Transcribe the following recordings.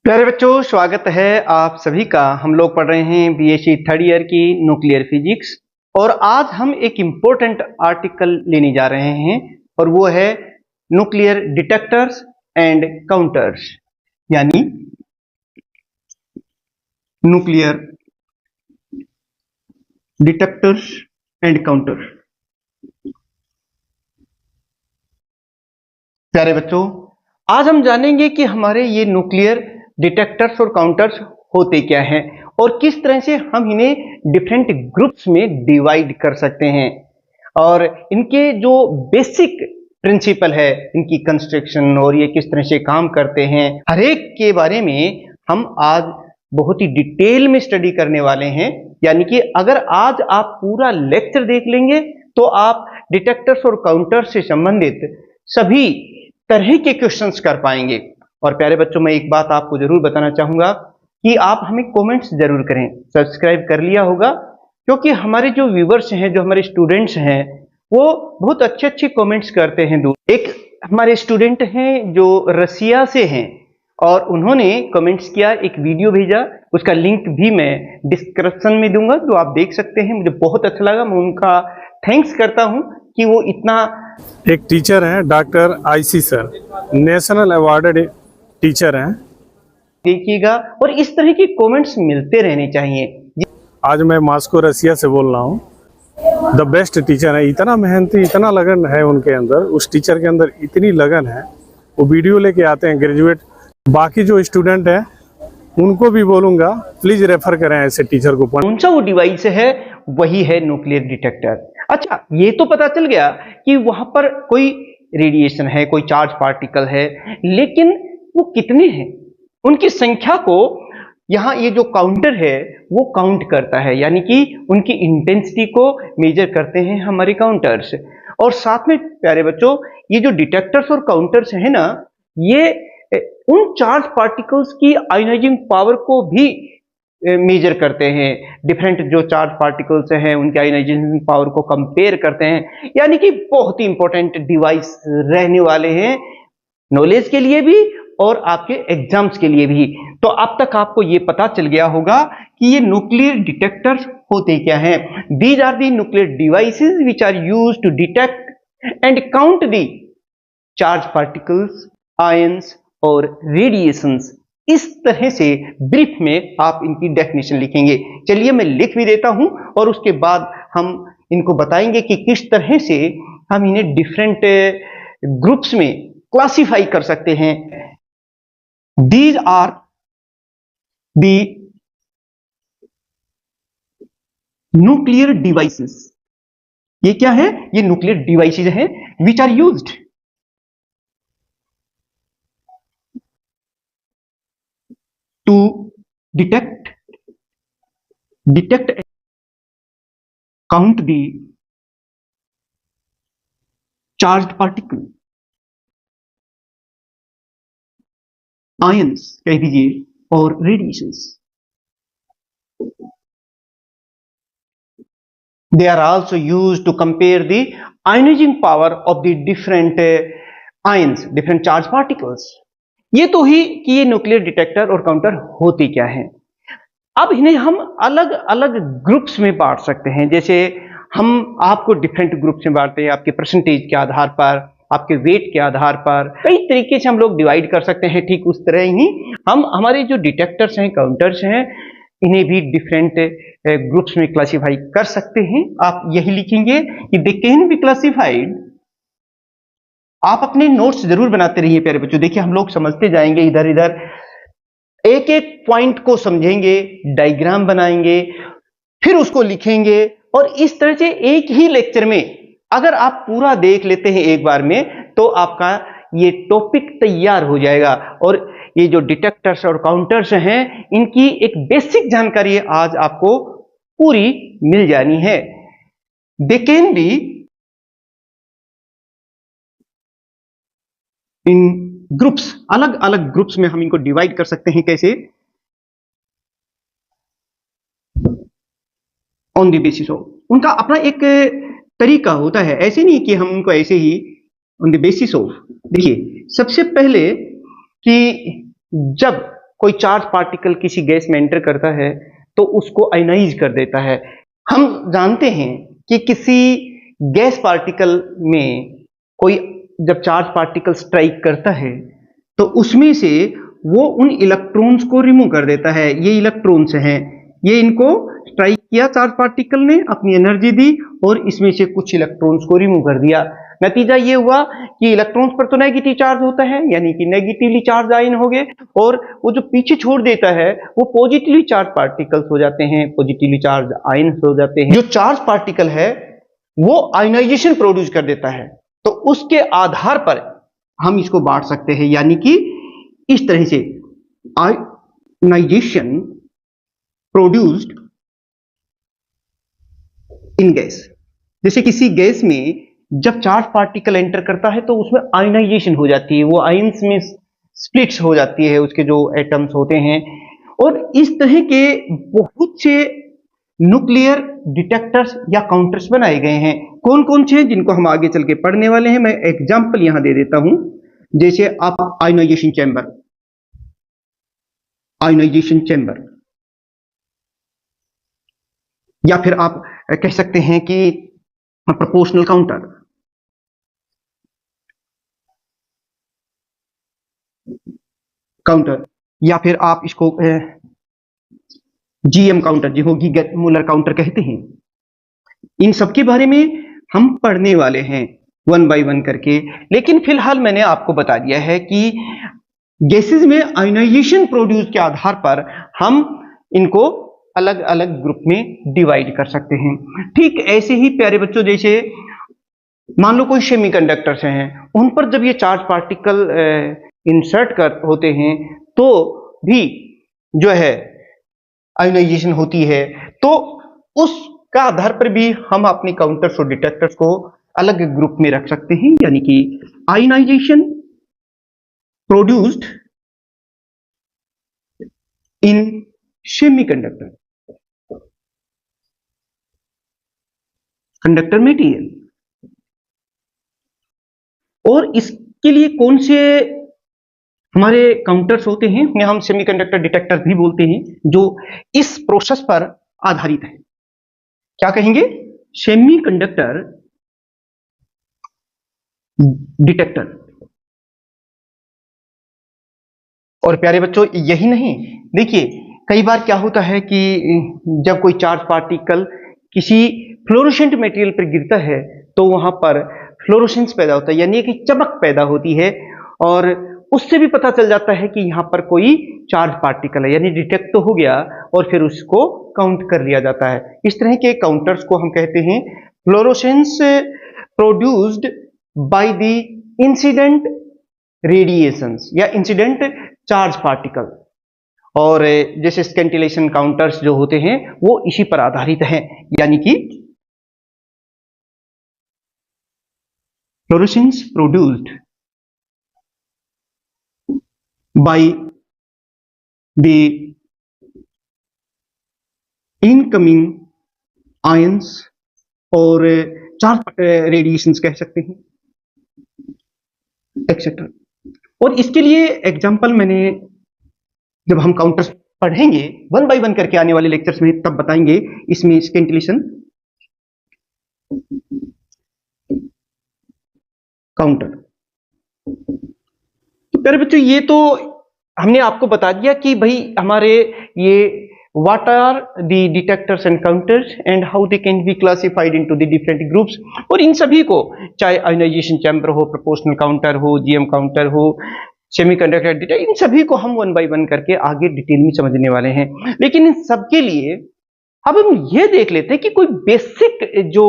प्यारे बच्चों, स्वागत है आप सभी का। हम लोग पढ़ रहे हैं बीएससी थर्ड ईयर की न्यूक्लियर फिजिक्स और आज हम एक इम्पोर्टेंट आर्टिकल लेने जा रहे हैं और वो है न्यूक्लियर डिटेक्टर्स एंड काउंटर्स, यानी न्यूक्लियर डिटेक्टर्स एंड काउंटर। प्यारे बच्चों, आज हम जानेंगे कि हमारे ये न्यूक्लियर डिटेक्टर्स और काउंटर्स होते क्या हैं और किस तरह से हम इन्हें डिफरेंट ग्रुप्स में डिवाइड कर सकते हैं और इनके जो बेसिक प्रिंसिपल है, इनकी कंस्ट्रक्शन और ये किस तरह से काम करते हैं, हर एक के बारे में हम आज बहुत ही डिटेल में स्टडी करने वाले हैं। यानी कि अगर आज आप पूरा लेक्चर देख लेंगे तो आप डिटेक्टर्स और काउंटर्स से संबंधित सभी तरह के क्वेश्चंस कर पाएंगे। और प्यारे बच्चों, मैं एक बात आपको जरूर बताना चाहूंगा कि आप हमें कमेंट्स जरूर करें। सब्सक्राइब कर लिया होगा क्योंकि हमारे जो व्यूवर्स हैं, जो हमारे स्टूडेंट्स हैं, वो बहुत अच्छे अच्छे कमेंट्स करते हैं। एक हमारे स्टूडेंट हैं जो रसिया से हैं और उन्होंने कमेंट्स किया, एक वीडियो भेजा, उसका लिंक भी मैं डिस्क्रिप्शन में दूंगा जो आप देख सकते हैं। मुझे बहुत अच्छा लगा, मैं उनका थैंक्स करता हूं कि वो इतना। एक टीचर हैं doctor IC sir, national awarded teacher हैं। देखिएगा और इस तरह के कमेंट्स मिलते रहने चाहिए। आज मैं मॉस्को रसिया से बोल रहा हूँ। द बेस्ट टीचर है, इतना मेहनती, इतना लगन है उनके अंदर, उस टीचर के अंदर इतनी लगन है। वो वीडियो लेके आते हैं ग्रेजुएट। बाकी जो स्टूडेंट हैं उनको भी बोलूँगा प्लीज़ रेफर करें ऐसे टीचर को। कौन सा वो डिवाइस है, वही है न्यूक्लियर डिटेक्टर। अच्छा, ये तो पता चल गया कि वहां पर कोई रेडिएशन है, कोई चार्ज पार्टिकल है, लेकिन वो कितने हैं, उनकी संख्या को यहाँ ये जो काउंटर है वो काउंट करता है, यानी कि उनकी इंटेंसिटी को मेजर करते हैं हमारे काउंटर्स। और साथ में प्यारे बच्चों, ये जो डिटेक्टर्स और काउंटर्स है ना, ये उन चार्ज पार्टिकल्स की आयोनाइजिंग पावर को भी मेजर करते हैं। डिफरेंट जो चार्ज पार्टिकल्स हैं उनके आयोनाइजेशन पावर को कंपेयर करते हैं, यानी कि बहुत ही इंपॉर्टेंट डिवाइस रहने वाले हैं नॉलेज के लिए भी और आपके एग्जाम्स के लिए भी। तो अब तक आपको ये पता चल गया होगा कि ये न्यूक्लियर डिटेक्टर्स होते क्या हैं। These are the nuclear devices which are used to detect and count the charge particles, ions और रेडिएशंस। इस तरह से ब्रीफ में आप इनकी डेफिनेशन लिखेंगे। चलिए मैं लिख भी देता हूं और उसके बाद हम इनको बताएंगे कि किस तरह से हम इन्हें डिफरेंट ग्रुप्स में क्लासिफाई कर सकते हैं। These are the nuclear devices। ये क्या है? ये न्यूक्लियर डिवाइसेज हैं which are used to detect count the charged particle, ions कह दीजिए, और radiations. They are also used to compare the ionizing power of the different ions, different charge particles। ये तो ही कि ये न्यूक्लियर डिटेक्टर और counter होते क्या हैं। अब इन्हें हम अलग अलग ग्रुप्स में बांट सकते हैं। जैसे हम आपको डिफरेंट ग्रुप्स में बांटते हैं, आपके परसेंटेज के आधार पर, आपके वेट के आधार पर, कई तरीके से हम लोग डिवाइड कर सकते हैं। ठीक उस तरह ही हम हमारे जो डिटेक्टर्स हैं, काउंटर्स हैं, इन्हें भी डिफरेंट ग्रुप्स में क्लासिफाई कर सकते हैं। आप यही लिखेंगे कि दे कैन बी क्लासिफाइड। आप अपने नोट्स जरूर बनाते रहिए प्यारे बच्चों। देखिए, हम लोग समझते जाएंगे, इधर इधर एक एक पॉइंट को समझेंगे, डायग्राम बनाएंगे, फिर उसको लिखेंगे और इस तरह से एक ही लेक्चर में अगर आप पूरा देख लेते हैं एक बार में तो आपका ये टॉपिक तैयार हो जाएगा। और ये जो डिटेक्टर्स और काउंटर्स हैं, इनकी एक बेसिक जानकारी आज आपको पूरी मिल जानी है। They can be in groups, अलग अलग ग्रुप्स में हम इनको डिवाइड कर सकते हैं। कैसे? ऑन द बेसिस ऑफ, उनका अपना एक तरीका होता है। ऐसे नहीं कि हम उनको ऐसे ही ऑन द बेसिस ऑफ। देखिए, सबसे पहले कि जब कोई चार्ज पार्टिकल किसी गैस में एंटर करता है तो उसको आयनाइज कर देता है। हम जानते हैं कि किसी गैस पार्टिकल में कोई जब चार्ज पार्टिकल स्ट्राइक करता है तो उसमें से वो उन इलेक्ट्रॉन्स को रिमूव कर देता है। ये इलेक्ट्रॉन्स हैं, ये इनको स्ट्राइक किया चार्ज पार्टिकल ने, अपनी एनर्जी दी और इसमें से कुछ इलेक्ट्रॉन्स को रिमूव कर दिया। नतीजा ये हुआ कि इलेक्ट्रॉन्स पर तो नेगेटिव चार्ज होता है, यानी कि नेगेटिवली चार्ज आयन हो गए, और वो जो पीछे छोड़ देता है वो पॉजिटिवली चार्ज पार्टिकल्स हो जाते हैं, पॉजिटिवली चार्ज आयन हो जाते हैं। जो चार्ज पार्टिकल है वो आयनाइजेशन प्रोड्यूस कर देता है, तो उसके आधार पर हम इसको बांट सकते हैं, यानी कि इस तरह से आयनाइजेशन प्रोड्यूस्ड इन गैस। जैसे किसी गैस में जब चार्ज पार्टिकल एंटर करता है तो उसमें आयनाइजेशन हो जाती है, वो आयंस में स्प्लिट्स हो जाती है, उसके जो एटम्स होते हैं। और इस तरह के बहुत से न्यूक्लियर डिटेक्टर्स या काउंटर्स बनाए गए हैं। कौन कौन से, जिनको हम आगे चल के पढ़ने वाले हैं। मैं एग्जांपल यहां दे देता हूं, जैसे आप आयनाइजेशन चैम्बर, आयनाइजेशन चैम्बर, या फिर आप कह सकते हैं कि प्रोपोर्शनल काउंटर, या फिर आप इसको जीएम काउंटर, जिसको गीगर मूलर काउंटर कहते हैं। इन सब के बारे में हम पढ़ने वाले हैं वन बाय वन करके। लेकिन फिलहाल मैंने आपको बता दिया है कि गैसेस में आयनाइजेशन प्रोड्यूस के आधार पर हम इनको अलग अलग ग्रुप में डिवाइड कर सकते हैं। ठीक ऐसे ही प्यारे बच्चों, जैसे मान लो कोई सेमीकंडक्टर्स हैं, उन पर जब ये चार्ज पार्टिकल इंसर्ट कर होते हैं तो भी जो है आयनाइजेशन होती है, तो उसका आधार पर भी हम अपने काउंटर्स और डिटेक्टर्स को अलग ग्रुप में रख सकते हैं, यानी कि ionisation produced in semiconductor, conductor material. और इसके लिए कौन से हमारे काउंटर्स होते हैं, या हम सेमीकंडक्टर डिटेक्टर भी बोलते हैं, जो इस प्रोसेस पर आधारित है। क्या कहेंगे? Semiconductor detector. और प्यारे बच्चों यही नहीं, देखिए कई बार क्या होता है कि जब कोई चार्ज पार्टिकल किसी फ्लोरोसेंट मटेरियल पर गिरता है तो वहां पर फ्लोरोसेंस पैदा होता है, यानी कि चमक पैदा होती है, और उससे भी पता चल जाता है कि यहाँ पर कोई चार्ज पार्टिकल है, यानी डिटेक्ट तो हो गया और फिर उसको काउंट कर लिया जाता है। इस तरह के काउंटर्स को हम कहते हैं fluorescence produced by the incident radiations या इंसिडेंट चार्ज पार्टिकल। और जैसे स्कैंटिलेशन काउंटर्स जो होते हैं वो इसी पर आधारित हैं, यानी कि fluorescence produced by the incoming ions और चार्ज रेडिएशंस कह सकते हैं, एक्सेट्रा। और इसके लिए एग्जांपल मैंने, जब हम काउंटर्स पढ़ेंगे वन बाय वन करके आने वाले लेक्चर्स में, तब बताएंगे इसमें स्कैंटिलेशन काउंटर। तो प्यारे बच्चों ये तो हमने आपको बता दिया कि भाई हमारे ये what are the detectors and counters and how they can be classified into the different groups। और इन सभी को, चाहे आयनाइजेशन चैम्बर हो, प्रोपोर्शनल काउंटर हो, जीएम काउंटर हो, सेमीकंडक्टर डिटेक्टर, इन सभी को हम वन बाय वन करके आगे डिटेल में समझने वाले हैं। लेकिन इन सब के लिए अब हम ये देख लेते हैं कि कोई बेसिक जो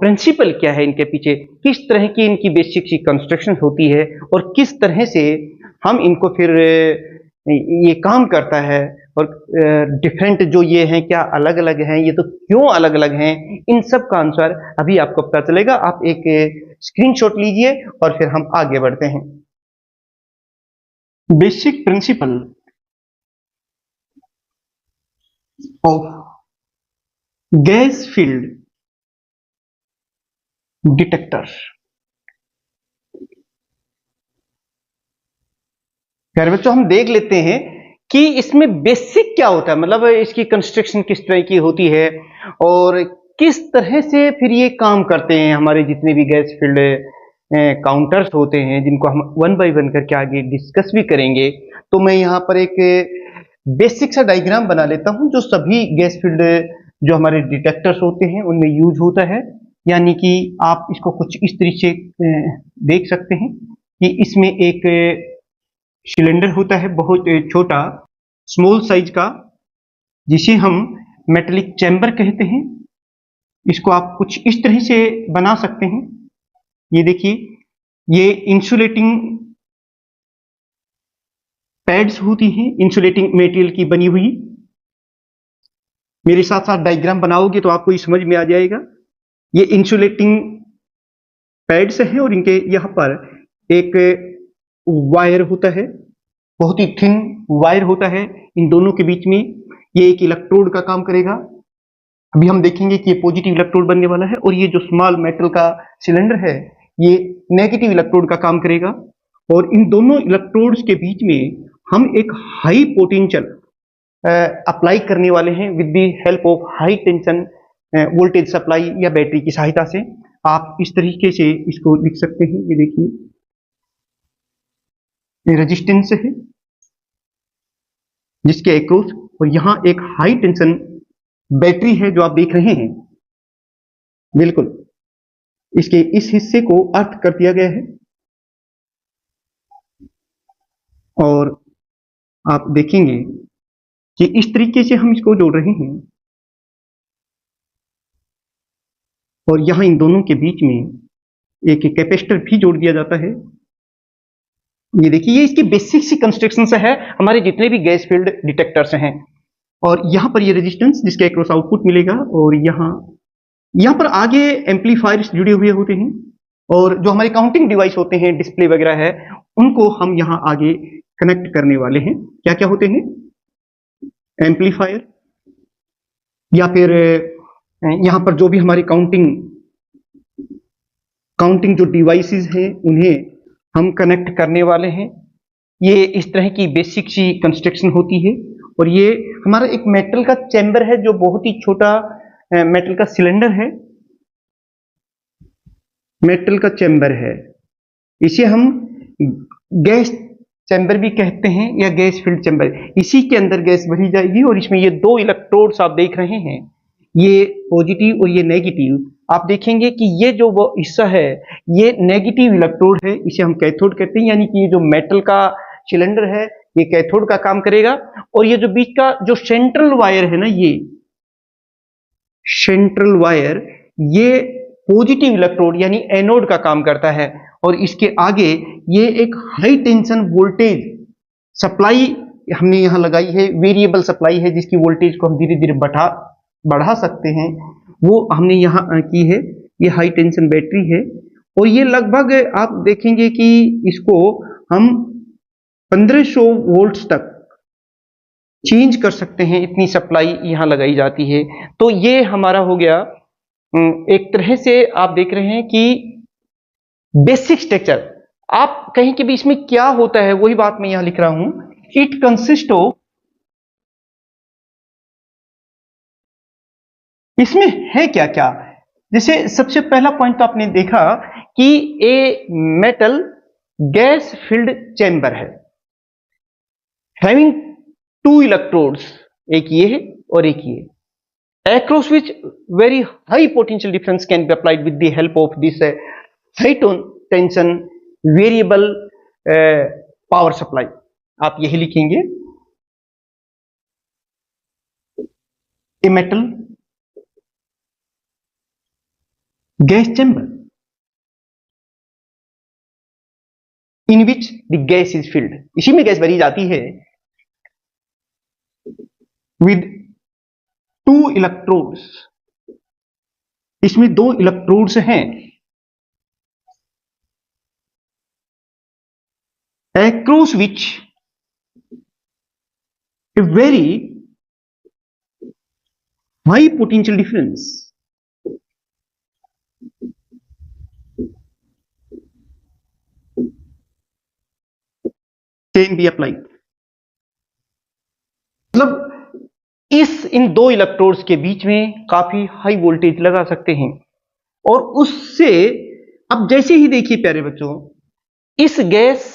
प्रिंसिपल क्या है इनके पीछे, किस तरह की इनकी बेसिक सी कंस्ट्रक्शन होती है और किस तरह से हम इनको फिर ये काम करता है, और डिफरेंट जो ये हैं क्या अलग अलग हैं, ये तो क्यों अलग अलग हैं, इन सब का आंसर अभी आपको पता चलेगा। आप एक स्क्रीनशॉट लीजिए और फिर हम आगे बढ़ते हैं। Basic principle of gas field detector. प्यारे बच्चों हम देख लेते हैं कि इसमें बेसिक क्या होता है, मतलब इसकी कंस्ट्रक्शन किस तरह की होती है और किस तरह से फिर ये काम करते हैं। हमारे जितने भी गैस फील्ड काउंटर्स होते हैं, जिनको हम वन बाय वन करके आगे डिस्कस भी करेंगे, तो मैं यहाँ पर एक बेसिक सा डायग्राम बना लेता हूँ जो सभी गैस फील्ड जो हमारे डिटेक्टर्स होते हैं उनमें यूज होता है। यानी कि आप इसको कुछ इस तरीके से देख सकते हैं कि इसमें एक सिलेंडर होता है बहुत छोटा, स्मॉल साइज का, जिसे हम मेटेलिक चैम्बर कहते हैं। इसको आप कुछ इस तरह से बना सकते हैं। ये देखिए, ये इंसुलेटिंग पैड्स होती हैं, इंसुलेटिंग मटेरियल की बनी हुई। मेरे साथ साथ डायग्राम बनाओगे तो आपको ये समझ में आ जाएगा। ये इंसुलेटिंग पैड्स हैं और इनके यहाँ पर एक वायर होता है, बहुत ही थिन वायर होता है इन दोनों के बीच में। ये एक इलेक्ट्रोड का काम करेगा। अभी हम देखेंगे कि ये पॉजिटिव इलेक्ट्रोड बनने वाला है और ये जो स्मॉल मेटल का सिलेंडर है ये नेगेटिव इलेक्ट्रोड का काम करेगा। और इन दोनों इलेक्ट्रोड्स के बीच में हम एक हाई पोटेंशियल अप्लाई करने वाले हैं with the help of high tension voltage supply या बैटरी की सहायता से। आप इस तरीके से इसको लिख सकते हैं। ये देखिए, ये रेजिस्टेंस है जिसके अक्रॉस, और यहां एक हाई टेंशन बैटरी है जो आप देख रहे हैं। बिल्कुल इसके इस हिस्से को अर्थ कर दिया गया है और आप देखेंगे कि इस तरीके से हम इसको जोड़ रहे हैं और यहां इन दोनों के बीच में एक कैपेसिटर भी जोड़ दिया जाता है। ये देखिए, ये इसकी बेसिक सी कंस्ट्रक्शन से है हमारे जितने भी गैस फील्ड डिटेक्टर्स हैं। और यहां पर ये रेजिस्टेंस जिसके अक्रॉस आउटपुट मिलेगा, और यहां पर आगे एम्पलीफायर्स जुड़े हुए होते हैं और जो हमारे काउंटिंग डिवाइस होते हैं, डिस्प्ले वगैरह है, उनको हम यहां आगे कनेक्ट करने वाले हैं। क्या क्या होते हैं? एम्पलीफायर, या फिर यहां पर जो भी हमारी काउंटिंग जो डिवाइसेस हैं उन्हें हम कनेक्ट करने वाले हैं। ये इस तरह की बेसिक सी कंस्ट्रक्शन होती है। और ये हमारा एक मेटल का चैम्बर है जो बहुत ही छोटा मेटल का सिलेंडर है, मेटल का चैम्बर है। इसे हम गैस चैम्बर भी कहते हैं या गैस फील्ड चैम्बर। इसी के अंदर गैस भरी जाएगी और इसमें ये दो इलेक्ट्रोड्स आप देख रहे हैं, ये पॉजिटिव और ये नेगेटिव। आप देखेंगे कि ये जो वो हिस्सा है ये नेगेटिव इलेक्ट्रोड है, इसे हम कैथोड कहते हैं। यानी कि ये जो मेटल का सिलेंडर है ये कैथोड का काम करेगा। और ये जो बीच का जो सेंट्रल वायर है ना, ये सेंट्रल वायर, ये पॉजिटिव इलेक्ट्रोड यानी एनोड का काम करता है। और इसके आगे ये एक हाई टेंशन वोल्टेज सप्लाई हमने यहां लगाई है, वेरिएबल सप्लाई है जिसकी वोल्टेज को हम धीरे धीरे बढ़ा सकते हैं, वो हमने यहां की है। ये हाई टेंशन बैटरी है और ये लगभग आप देखेंगे कि इसको हम 1500 वोल्ट्स तक चेंज कर सकते हैं, इतनी सप्लाई यहां लगाई जाती है। तो ये हमारा हो गया एक तरह से आप देख रहे हैं कि बेसिक स्ट्रक्चर। आप कहें कि भी इसमें क्या होता है, वही बात मैं यहां लिख रहा हूं। इट कंसिस्ट ऑफ, इसमें है क्या क्या। जैसे सबसे पहला पॉइंट तो आपने देखा कि a metal gas filled chamber है हैविंग टू इलेक्ट्रोड्स, एक ये है और एक ये, across which very high potential difference can be applied with the help of this high tension variable power supply। आप यही लिखेंगे, a metal gas chamber in which the gas is filled, इसी में गैस भरी जाती है with two electrodes, इसमें दो इलेक्ट्रोड्स हैं, across which a very high potential difference can be applied। मतलब इन दो इलेक्ट्रोड्स के बीच में काफी हाई वोल्टेज लगा सकते हैं। और उससे अब जैसे ही देखिए प्यारे बच्चों, इस गैस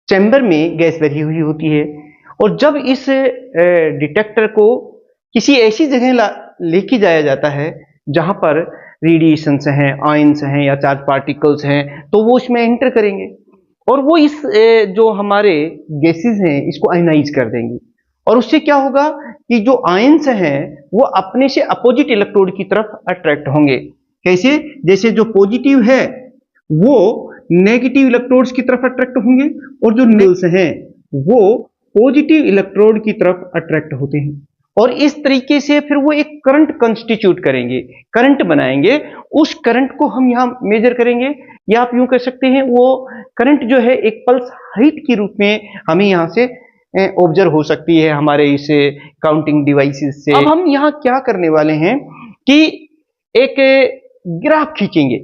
चैम्बर में गैस भरी हुई होती है, और जब इस डिटेक्टर को किसी ऐसी जगह लेके जाया जाता है जहां पर रेडिएशंस हैं, आयंस हैं या चार्ज पार्टिकल्स हैं, तो वो इसमें एंटर करेंगे और वो इस जो हमारे गैसेस हैं इसको आयनाइज कर देंगे। और उससे क्या होगा कि जो आयंस हैं वो अपने से अपोजिट इलेक्ट्रोड की तरफ अट्रैक्ट होंगे। कैसे? जैसे जो पॉजिटिव है वो नेगेटिव इलेक्ट्रोड्स की तरफ अट्रैक्ट होंगे और जो न्यूट्रल्स हैं वो पॉजिटिव इलेक्ट्रोड की तरफ अट्रैक्ट होते हैं। और इस तरीके से फिर वो एक करंट कंस्टिट्यूट करेंगे, करंट बनाएंगे। उस करंट को हम यहाँ मेजर करेंगे, या आप यूं कह सकते हैं वो करंट जो है एक पल्स हाइट के रूप में हमें यहाँ से ऑब्जर्व हो सकती है हमारे इस काउंटिंग डिवाइसेस से। अब हम यहाँ क्या करने वाले हैं कि एक ग्राफ खींचेंगे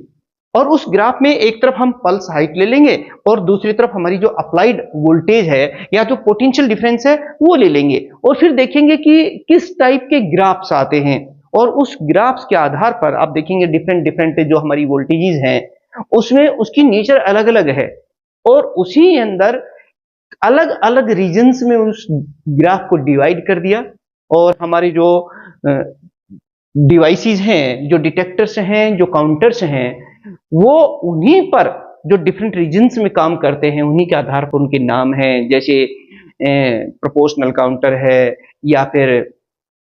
और उस ग्राफ में एक तरफ हम पल्स हाइट ले लेंगे और दूसरी तरफ हमारी जो अप्लाइड वोल्टेज है या जो पोटेंशियल डिफरेंस है वो ले लेंगे, और फिर देखेंगे कि किस टाइप के ग्राफ्स आते हैं। और उस ग्राफ्स के आधार पर आप देखेंगे डिफरेंट डिफरेंट जो हमारी वोल्टेजेस हैं उसमें उसकी नेचर अलग अलग है, और उसी अंदर अलग अलग रीजन्स में उस ग्राफ को डिवाइड कर दिया। और हमारे जो डिवाइसेस हैं, जो डिटेक्टर्स हैं, जो काउंटर्स हैं, वो उन्हीं पर जो डिफरेंट रीजन्स में काम करते हैं उन्हीं के आधार पर उनके नाम हैं। जैसे प्रोपोर्शनल काउंटर है या फिर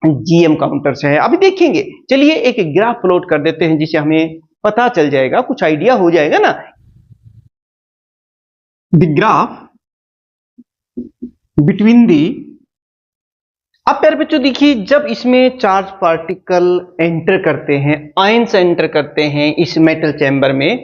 जीएम काउंटर्स है। अभी देखेंगे, चलिए एक ग्राफ प्लॉट कर देते हैं जिससे हमें पता चल जाएगा, कुछ आइडिया हो जाएगा ना। द ग्राफ बिटवीन दी, अब प्यारे बच्चों देखिए, जब इसमें चार्ज पार्टिकल एंटर करते हैं, आयंस एंटर करते हैं इस मेटल चैम्बर में,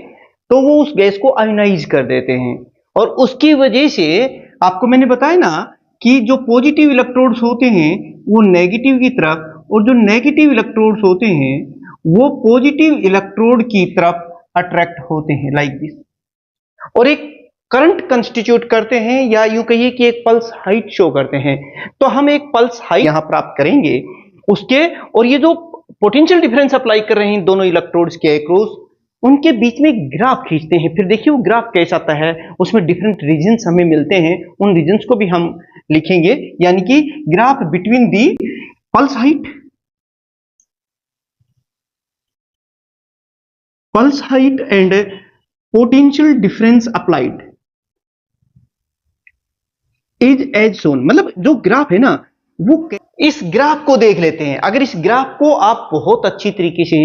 तो वो उस गैस को आयनाइज कर देते हैं। और उसकी वजह से आपको मैंने बताया ना कि जो पॉजिटिव इलेक्ट्रोड्स होते हैं वो नेगेटिव की तरफ, और जो नेगेटिव इलेक्ट्रोड्स होते हैं वो पॉजिटिव इलेक्ट्रोड की तरफ अट्रैक्ट होते हैं, लाइक दिस, और एक करंट कंस्टिट्यूट करते हैं, या यूं कहिए कि एक पल्स हाइट शो करते हैं। तो हम एक पल्स हाइट यहां प्राप्त करेंगे उसके, और ये जो पोटेंशियल डिफरेंस अप्लाई कर रहे हैं दोनों इलेक्ट्रोड्स के अक्रॉस, उनके बीच में ग्राफ खींचते हैं। फिर देखिए वो ग्राफ कैसा आता है, उसमें डिफरेंट रीजन्स हमें मिलते हैं, उन रीजन्स को भी हम लिखेंगे, यानी कि graph between the pulse height and potential difference applied is as shown. मतलब जो ग्राफ है ना, वो इस ग्राफ को देख लेते हैं। अगर इस ग्राफ को आप बहुत अच्छी तरीके से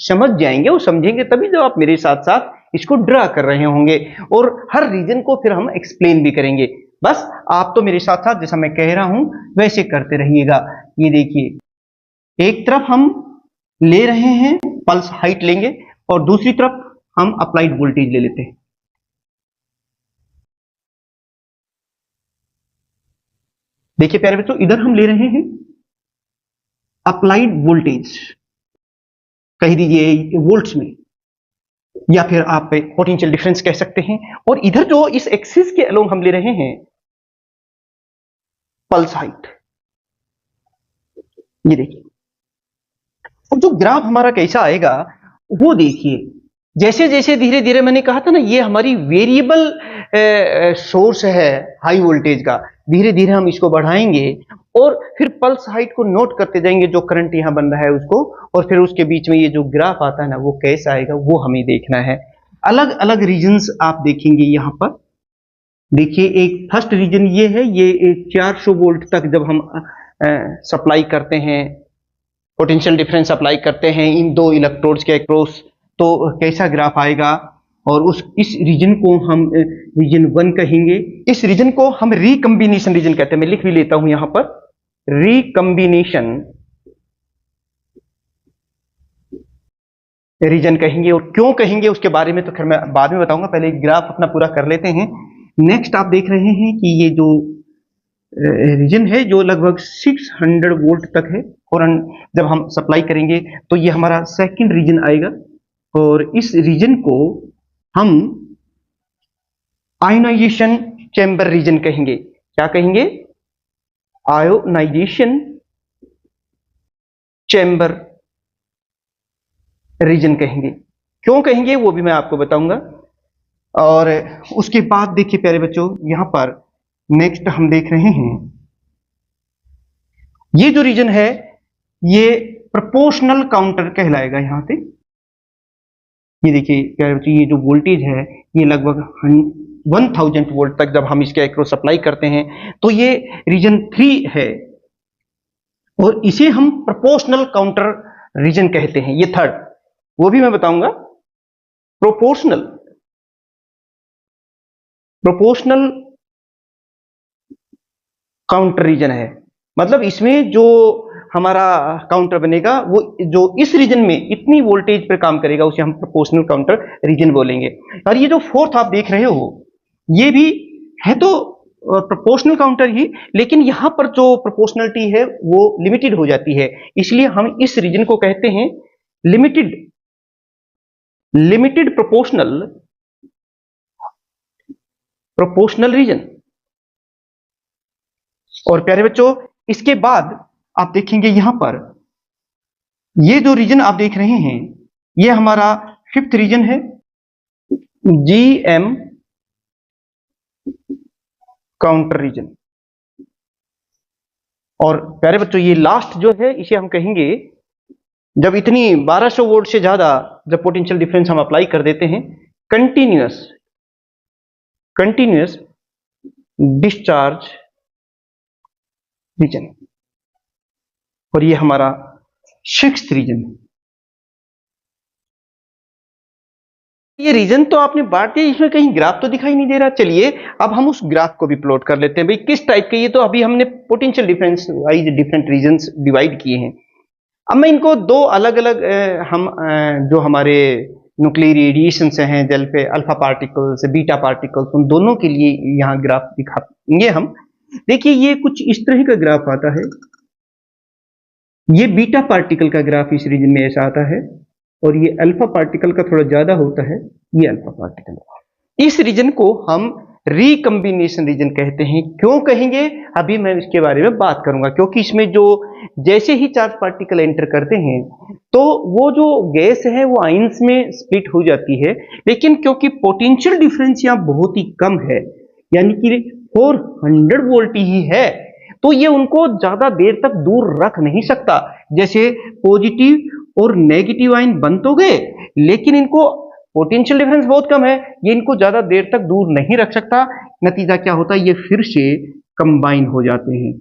समझ जाएंगे और समझेंगे तभी तो आप मेरे साथ साथ इसको ड्रा कर रहे होंगे, और हर रीजन को फिर हम एक्सप्लेन भी करेंगे। बस आप तो मेरे साथ साथ जैसा मैं कह रहा हूं वैसे करते रहिएगा। ये देखिए, एक तरफ हम ले रहे हैं पल्स हाइट लेंगे और दूसरी तरफ हम अप्लाइड वोल्टेज ले लेते हैं। देखिए प्यारे बच्चों, इधर हम ले रहे हैं अप्लाइड वोल्टेज, कह दीजिए वोल्ट्स में, या फिर आप पोटेंशियल डिफरेंस कह सकते हैं। और इधर जो इस एक्सिस के अलोंग हम ले रहे हैं पल्स हाइट। ये देखिए, और जो ग्राफ हमारा कैसा आएगा वो देखिए, जैसे जैसे धीरे धीरे, मैंने कहा था ना ये हमारी वेरिएबल सोर्स है हाई वोल्टेज का, धीरे धीरे हम इसको बढ़ाएंगे और फिर पल्स हाइट को नोट करते जाएंगे जो करंट यहां बन रहा है उसको, और फिर उसके बीच में ये जो ग्राफ आता है ना वो कैसा आएगा वो हमें देखना है। अलग अलग रीजन्स आप देखेंगे यहां पर। देखिए, एक फर्स्ट रीजन ये है, ये 400 वोल्ट तक जब हम सप्लाई करते हैं, पोटेंशियल डिफरेंस अप्लाई करते हैं इन दो इलेक्ट्रोड्स के अक्रॉस, तो कैसा ग्राफ आएगा। और इस रीजन को हम रीजन 1 कहेंगे। इस रीजन को हम रिकम्बिनेशन रीजन कहते हैं। मैं लिख भी लेता हूं यहां पर, रिकम्बिनेशन रीजन कहेंगे। और क्यों कहेंगे उसके बारे में तो खैर मैं बाद में बताऊंगा, पहले ग्राफ अपना पूरा कर लेते हैं। नेक्स्ट आप देख रहे हैं कि ये जो रीजन है जो लगभग 600 वोल्ट तक है, और जब हम सप्लाई करेंगे तो ये हमारा सेकंड रीजन आएगा, और इस रीजन को हम आयोनाइजेशन चैम्बर रीजन कहेंगे। क्या कहेंगे? आयोनाइजेशन चैम्बर रीजन कहेंगे। क्यों कहेंगे वो भी मैं आपको बताऊंगा। और उसके बाद देखिए प्यारे बच्चों, यहां पर नेक्स्ट हम देख रहे हैं ये जो रीजन है ये प्रोपोर्शनल काउंटर कहलाएगा। यहां से ये देखिए प्यारे बच्चों, ये जो वोल्टेज है ये लगभग 1000 वोल्ट तक जब हम इसके एक्रॉस सप्लाई करते हैं तो ये रीजन 3 है और इसे हम प्रोपोर्शनल काउंटर रीजन कहते हैं। ये थर्ड, वो भी मैं बताऊंगा। प्रोपोर्शनल काउंटर रीजन है, मतलब इसमें जो हमारा काउंटर बनेगा वो जो इस रीजन में इतनी वोल्टेज पर काम करेगा उसे हम प्रोपोर्शनल काउंटर रीजन बोलेंगे। और ये जो फोर्थ आप देख रहे हो ये भी है तो प्रोपोर्शनल काउंटर ही, लेकिन यहां पर जो प्रोपोर्शनलिटी है वो लिमिटेड हो जाती है, इसलिए हम इस रीजन को कहते हैं लिमिटेड प्रोपोर्शनल रीजन। और प्यारे बच्चों इसके बाद आप देखेंगे यहां पर ये जो रीजन आप देख रहे हैं ये हमारा फिफ्थ रीजन है, जीएम काउंटर रीजन। और प्यारे बच्चों ये लास्ट जो है इसे हम कहेंगे जब इतनी 1200 वोल्ट से ज्यादा जब पोटेंशियल डिफरेंस हम अप्लाई कर देते हैं, कंटिन्यूअस डिस्चार्ज रीजन। और ये हमारा सिक्स्थ रीजन है। ये रीजन तो आपने बांट दिया, इसमें कहीं ग्राफ तो दिखाई नहीं दे रहा। चलिए अब हम उस ग्राफ को भी प्लॉट कर लेते हैं भाई किस टाइप के। ये तो अभी हमने potential difference wise different regions divide किए हैं। अब मैं इनको दो अलग अलग हम जो हमारे न्यूक्लियर रेडिएशन से हैं जल पे अल्फा पार्टिकल्स बीटा पार्टिकल्स, उन दोनों के लिए यहाँ ग्राफ दिखाएंगे हम। देखिए ये कुछ इस तरह का ग्राफ आता है, ये बीटा पार्टिकल का ग्राफ इस रीजन में ऐसा आता है और ये अल्फा पार्टिकल का थोड़ा ज्यादा होता है, ये अल्फा पार्टिकल। इस रीजन को हम रिकम्बिनेशन रीजन कहते हैं। क्यों कहेंगे अभी मैं इसके बारे में बात करूंगा, क्योंकि इसमें जो जैसे ही चार्ज पार्टिकल एंटर करते हैं तो वो जो गैस है वो आयंस में स्प्लिट हो जाती है, लेकिन क्योंकि पोटेंशियल डिफरेंस यहाँ बहुत ही कम है यानी कि 400 वोल्ट ही है, तो ये उनको ज्यादा देर तक दूर रख नहीं सकता। जैसे पॉजिटिव और नेगेटिव आयन बन तो गए लेकिन इनको पोटेंशियल डिफरेंस बहुत कम है, ये इनको ज्यादा देर तक दूर नहीं रख सकता। नतीजा क्या होता है, ये फिर से कंबाइन हो जाते हैं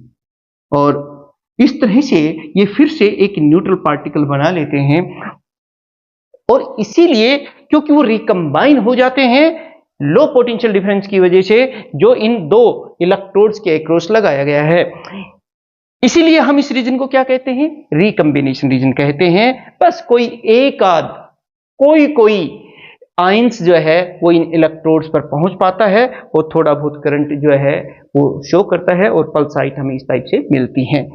और इस तरह से ये फिर से एक न्यूट्रल पार्टिकल बना लेते हैं। और इसीलिए क्योंकि वो रिकंबाइन हो जाते हैं लो पोटेंशियल डिफरेंस की वजह से जो इन दो इलेक्ट्रोड्स के अक्रॉस लगाया गया है, इसीलिए हम इस रीजन को क्या कहते हैं, रिकम्बिनेशन रीजन कहते हैं। बस कोई एक आध कोई आयंस जो है वो इन इलेक्ट्रोड्स पर पहुंच पाता है और थोड़ा बहुत करंट जो है वो शो करता है और पल्साइट हमें इस टाइप से मिलती हैं।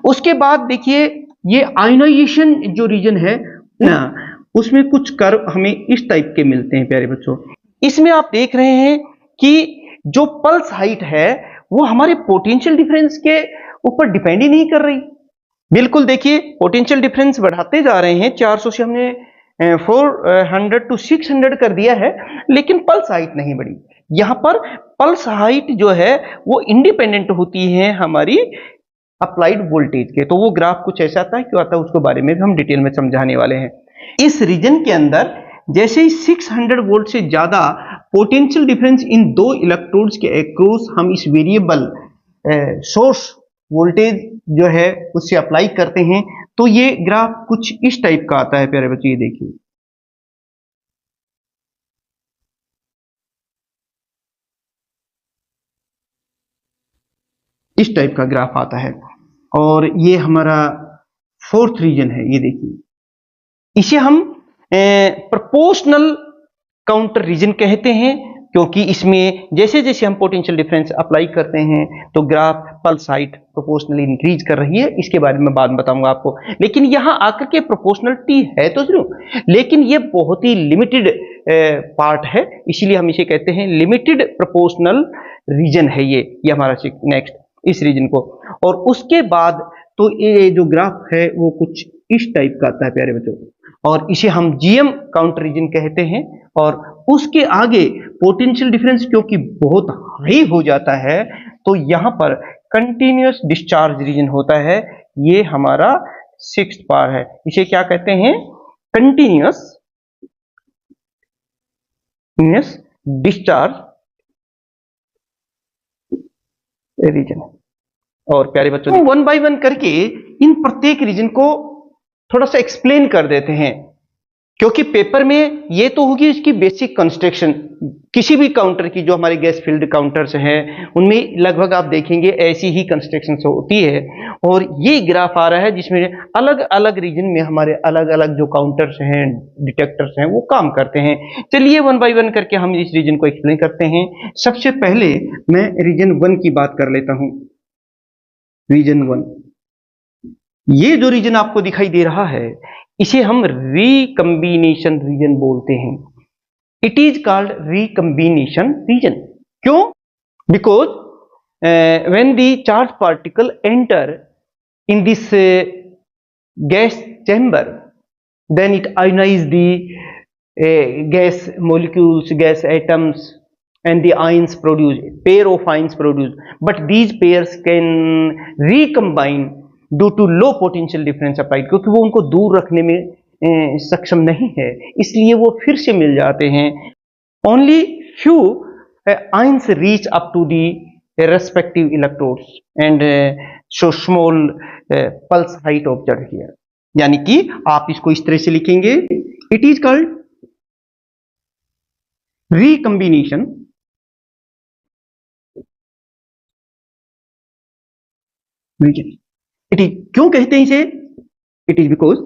उसके बाद देखिए ये आयोनाइजेशन जो रीजन है ना, उसमें कुछ कर्व हमें इस टाइप के मिलते हैं प्यारे बच्चों। इसमें आप देख रहे हैं कि जो पल्स हाइट है वो हमारे पोटेंशियल डिफरेंस के ऊपर डिपेंड ही नहीं कर रही। बिल्कुल देखिए पोटेंशियल डिफरेंस बढ़ाते जा रहे हैं, 400 से हमने 400 to 600 कर दिया है, लेकिन पल्स हाइट नहीं बढ़ी। यहां पर पल्स हाइट जो है वो इंडिपेंडेंट होती है हमारी अप्लाइड वोल्टेज के। तो वो ग्राफ कुछ ऐसा आता है, क्यों आता है उसके बारे में भी हम डिटेल में समझाने वाले हैं। इस रीजन के अंदर जैसे ही 600 वोल्ट से ज्यादा पोटेंशियल डिफरेंस इन दो इलेक्ट्रोड्स के अक्रॉस हम इस वेरिएबल सोर्स वोल्टेज जो है उससे अप्लाई करते हैं तो ये ग्राफ कुछ इस टाइप का आता है प्यारे बच्चे। ये देखिए इस टाइप का ग्राफ आता है और ये हमारा फोर्थ रीजन है। ये देखिए इसे हम प्रोपोर्शनल काउंटर रीजन कहते हैं, क्योंकि इसमें जैसे जैसे हम पोटेंशियल डिफरेंस अप्लाई करते हैं तो graph pulse height proportionally increase कर रही है। इसके बारे में बाद में बताऊंगा आपको, लेकिन यहां आकर के प्रोपोर्शनलिटी है तो जरूर, लेकिन ये बहुत ही लिमिटेड पार्ट है, इसीलिए हम इसे कहते हैं लिमिटेड प्रोपोर्शनल रीजन है। ये हमारा नेक्स्ट इस रीजन को। और उसके बाद तो ये जो ग्राफ है वो कुछ इस टाइप का आता है प्यारे बच्चों, और इसे हम जीएम काउंटर रीजन कहते हैं। और उसके आगे पोटेंशियल डिफरेंस क्योंकि बहुत हाई हो जाता है तो यहां पर कंटिन्यूअस डिस्चार्ज रीजन होता है। ये हमारा 6th पार है, इसे क्या कहते हैं? Continuous discharge region. और प्यारे बच्चों, वन बाय वन करके इन प्रत्येक रीजन को थोड़ा सा एक्सप्लेन कर देते हैं, क्योंकि पेपर में ये तो होगी इसकी बेसिक कंस्ट्रक्शन। किसी भी काउंटर की, जो हमारे गैस फील्ड काउंटर्स हैं उनमें लगभग आप देखेंगे ऐसी ही कंस्ट्रक्शन होती है। और ये ग्राफ आ रहा है जिसमें अलग अलग रीजन में हमारे अलग अलग जो काउंटर्स हैं, डिटेक्टर्स हैं, वो काम करते हैं। चलिए वन बाय वन करके हम इस रीजन को एक्सप्लेन करते हैं। सबसे पहले मैं रीजन 1 की बात कर लेता हूं। रीजन 1, ये जो रीजन आपको दिखाई दे रहा है इसे हम रिकम्बिनेशन रीजन बोलते हैं। It is called recombination region. क्यों? Because when the charge particle enter in this gas chamber, then it ionize the gas molecules, gas atoms, and the ions produce, pair of ions produce, but these pairs can recombine due to low potential difference applied, क्योंकि वो उनको दूर रखने में सक्षम नहीं है, इसलिए वो फिर से मिल जाते हैं। only few ions reach up to the respective electrodes and so small pulse height observed here। यानी कि आप इसको इस तरह से लिखेंगे, it is called recombination region। It is, क्यों कहते हैं इसे? It is because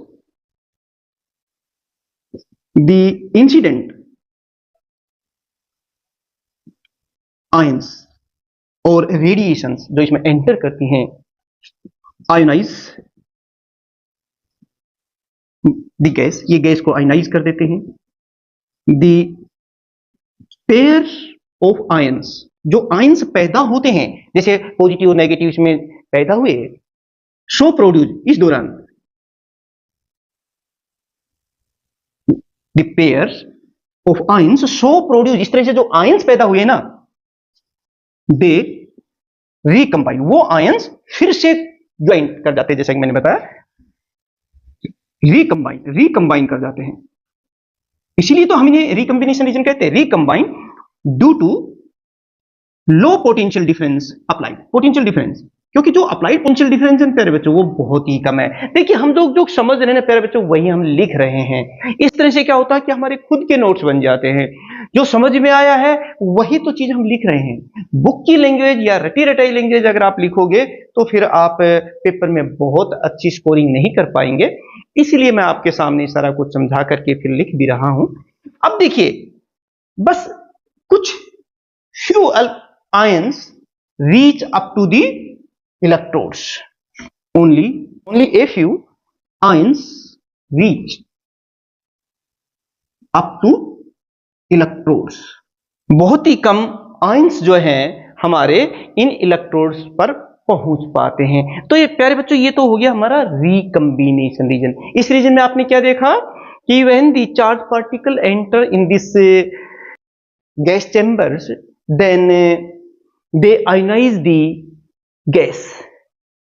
the incident ions और रेडिएशंस जो इसमें एंटर करती हैं, आयोनाइज द गैस, ये गैस को आयोनाइज कर देते हैं। द पेयर ऑफ आयंस, जो आयंस पैदा होते हैं, जैसे पॉजिटिव और नेगेटिव इसमें पैदा हुए, शो प्रोड्यूस, इस दौरान the pairs of ions show produce, इस तरह से जो आयंस पैदा हुए ना, दे रिकम्बाइन, वो आयंस फिर से ज्वाइन कर जाते हैं, जैसा कि मैंने बताया, रिकम्बाइन कर जाते हैं। इसीलिए तो हम इन्हें रिकम्बिनेशन रीजन कहते हैं। Recombine due to low potential difference applied, potential difference, क्योंकि जो अप्लाइड पोटेंशियल डिफरेंस है प्यारे बच्चों वो बहुत ही कम है। देखिए हम लोग जो समझ रहे हैं प्यारे बच्चों वही हम लिख रहे हैं। इस तरह से क्या होता है कि हमारे खुद के नोट्स बन जाते हैं, जो समझ में आया है वही तो चीज हम लिख रहे हैं। बुक की लैंग्वेज या रटी रटाई लैंग्वेज अगर आप लिखोगे तो फिर आप पेपर में बहुत अच्छी स्कोरिंग नहीं कर पाएंगे। इसलिए मैं आपके सामने सारा कुछ समझा करके फिर लिख भी रहा हूं। अब देखिए, बस कुछ few ions reach up to the electrodes, only a few ions reach up to electrodes। बहुत ही कम आयंस जो हैं हमारे इन इलेक्ट्रोड्स पर पहुंच पाते हैं। तो ये प्यारे बच्चों ये तो हो गया हमारा रिकम्बिनेशन रीजन। इस रीजन में आपने क्या देखा कि when the charge particle enter in this gas chambers, then they ionize the gas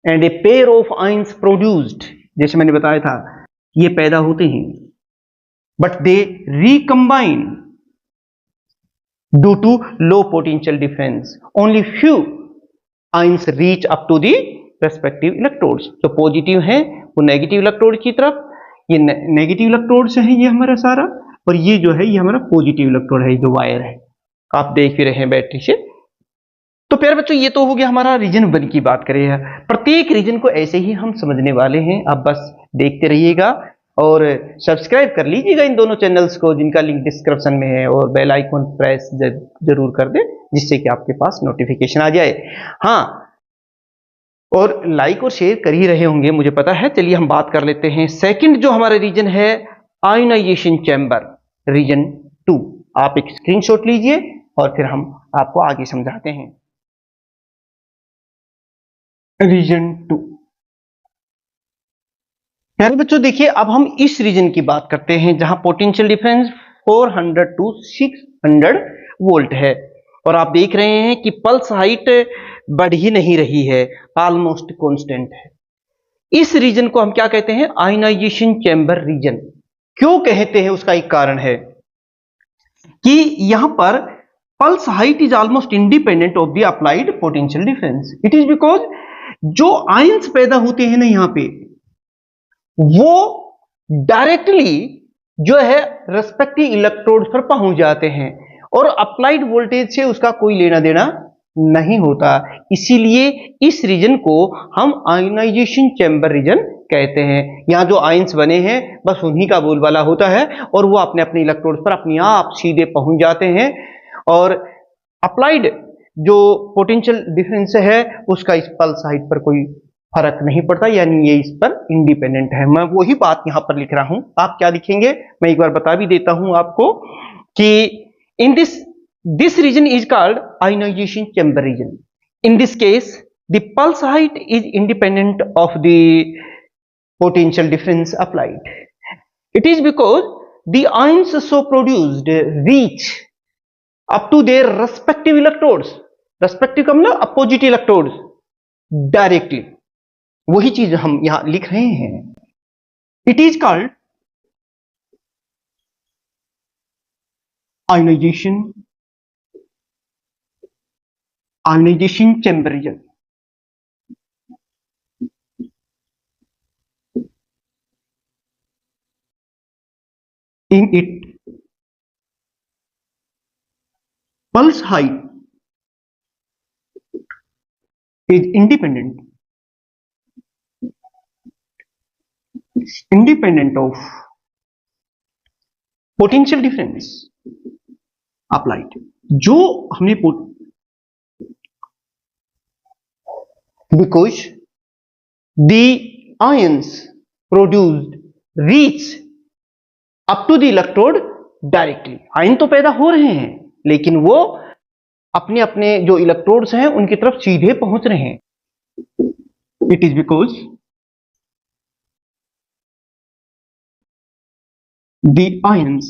and a pair of ions produced, जैसे मैंने बताया था ये पैदा होते हैं, but they recombine due to low potential difference, only few ions reach up to the respective electrodes। जो positive है वो नेगेटिव इलेक्ट्रोड की तरफ, ये नेगेटिव इलेक्ट्रोड से है ये हमारा सारा, और ये जो है ये हमारा पॉजिटिव इलेक्ट्रोड है, जो वायर है आप देख ही रहे हैं बैटरी से। तो प्यारे बच्चों ये तो हो गया हमारा रीजन 1 की बात करें। प्रत्येक रीजन को ऐसे ही हम समझने वाले हैं, आप बस देखते रहिएगा और सब्सक्राइब कर लीजिएगा इन दोनों चैनल्स को जिनका लिंक डिस्क्रिप्शन में है, और बेल आइकन प्रेस जरूर कर दें जिससे कि आपके पास नोटिफिकेशन आ जाए। हाँ, और लाइक और शेयर कर ही रहे होंगे मुझे पता है। चलिए हम बात कर लेते हैं सेकंड जो हमारा रीजन है, आयोनाइजेशन चैम्बर, रीजन 2। आप एक स्क्रीनशॉट लीजिए और फिर हम आपको आगे समझाते हैं। रीजन 2। प्यारे बच्चों देखिए, अब हम इस रीजन की बात करते हैं जहां पोटेंशियल डिफरेंस 400 टू 600 वोल्ट है और आप देख रहे हैं कि पल्स हाइट बढ़ ही नहीं रही है, ऑलमोस्ट कांस्टेंट है। इस रीजन को हम क्या कहते हैं? Ionisation chamber region. क्यों कहते हैं? उसका एक कारण है कि यहां पर pulse height is almost independent of the applied potential difference. It is because जो आयंस पैदा होते हैं ना यहां पे, वो डायरेक्टली जो है रेस्पेक्टिव इलेक्ट्रोड पर पहुंच जाते हैं और अप्लाइड वोल्टेज से उसका कोई लेना देना नहीं होता। इसीलिए इस रीजन को हम आयनाइजेशन चैम्बर रीजन कहते हैं। यहां जो आयंस बने हैं बस उन्हीं का बोलबाला होता है और वो अपने अपने इलेक्ट्रोड पर अपने आप सीधे पहुंच जाते हैं और अप्लाइड जो पोटेंशियल डिफरेंस है उसका इस पल्स हाइट पर कोई फर्क नहीं पड़ता, यानी ये इस पर इंडिपेंडेंट है। मैं वही बात यहां पर लिख रहा हूं। आप क्या लिखेंगे मैं एक बार बता भी देता हूं आपको कि इन this region is called ionization chamber region. In this case, the pulse height is independent of the potential difference applied. It is because the ions so produced reach up to their respective electrodes. Respective का मतलब opposite electrodes directly. वही चीज हम यहां लिख रहे हैं। It is called ionization chamber region. In it, pulse height is independent of potential difference applied. जो हमने because the ions produced reach up to the electrode directly. Ion तो पैदा हो रहे हैं लेकिन वो अपने अपने जो इलेक्ट्रोड्स हैं उनकी तरफ सीधे पहुंच रहे हैं। It is because the ions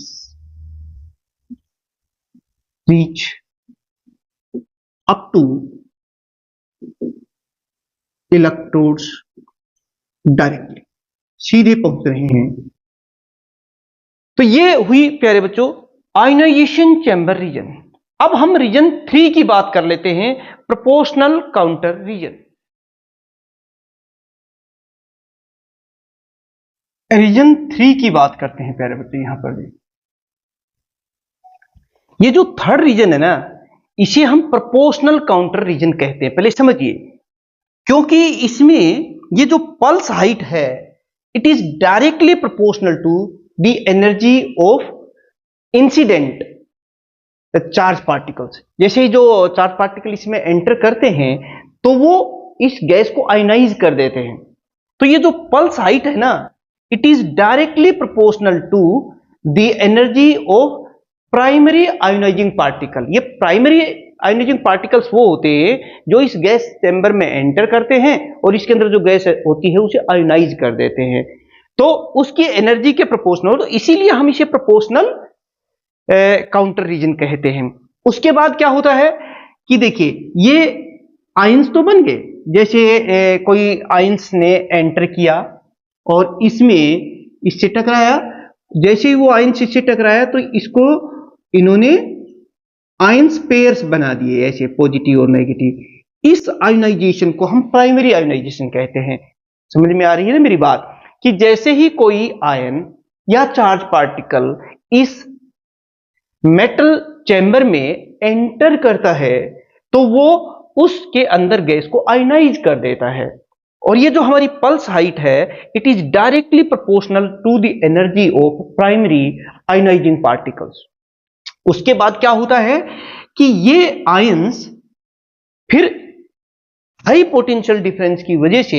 reach up to electrodes directly, सीधे पहुंच रहे हैं। तो ये हुई प्यारे बच्चों आयनाइजेशन चैम्बर रीजन। अब हम रीजन 3 की बात कर लेते हैं, प्रोपोर्शनल काउंटर रीजन। रीजन 3 की बात करते हैं प्यारे बच्चों। यहां पर ये जो थर्ड रीजन है ना, इसे हम प्रोपोर्शनल काउंटर रीजन कहते हैं। पहले समझिए, क्योंकि इसमें ये जो पल्स हाइट है it is directly proportional to the energy of incident charge particles. जैसे ही जो चार्ज पार्टिकल इसमें एंटर करते हैं तो वो इस गैस को आयनाइज कर देते हैं। तो ये जो पल्स हाइट है ना, it is directly proportional to the energy of primary ionising particle. ये प्राइमरी आयोनाइजिंग पार्टिकल्स वो होते हैं जो इस गैस चैम्बर में एंटर करते हैं और इसके अंदर जो गैस होती है उसे आयोनाइज कर देते हैं, तो उसकी एनर्जी के प्रोपोर्शनल। तो इसीलिए हम इसे प्रोपोर्शनल काउंटर रीजन कहते हैं। उसके बाद क्या होता है कि देखिए ये आयंस तो बन गए, जैसे कोई आयंस ने एंटर किया और इसमें इससे टकराया। जैसे ही वो आयंस इससे टकराया तो इसको इन्होंने आयंस पेयर्स बना दिए, ऐसे पॉजिटिव और नेगेटिव। इस आयोनाइजेशन को हम प्राइमरी आयोनाइजेशन कहते हैं। समझ में आ रही है ना मेरी बात? कि जैसे ही कोई आयन या चार्ज पार्टिकल इस मेटल चैम्बर में एंटर करता है तो वो उसके अंदर गैस को आयोनाइज कर देता है। और ये जो हमारी पल्स हाइट है it is directly proportional to the energy of primary ionising particles. उसके बाद क्या होता है कि ये आयंस फिर हाई पोटेंशियल डिफरेंस की वजह से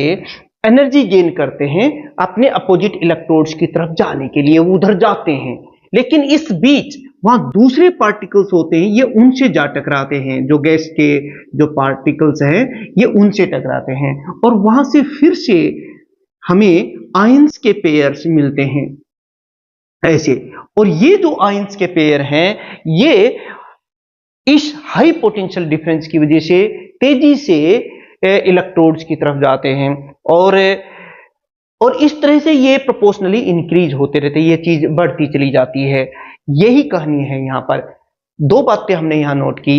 एनर्जी गेन करते हैं अपने अपोजिट इलेक्ट्रोड्स की तरफ जाने के लिए, वो उधर जाते हैं। लेकिन इस बीच वहां दूसरे पार्टिकल्स होते हैं, ये उनसे जा टकराते हैं, जो गैस के जो पार्टिकल्स हैं ये उनसे टकराते हैं और वहां से फिर से हमें आयंस के पेयर्स मिलते हैं ऐसे। और ये जो आयंस के पेयर हैं ये इस हाई पोटेंशियल डिफरेंस की वजह से तेजी से इलेक्ट्रोड्स की तरफ जाते हैं और इस तरह से ये प्रोपोर्शनली इंक्रीज होते रहते हैं, ये चीज बढ़ती चली जाती है। यही कहानी है यहाँ पर। दो बातें हमने यहाँ नोट की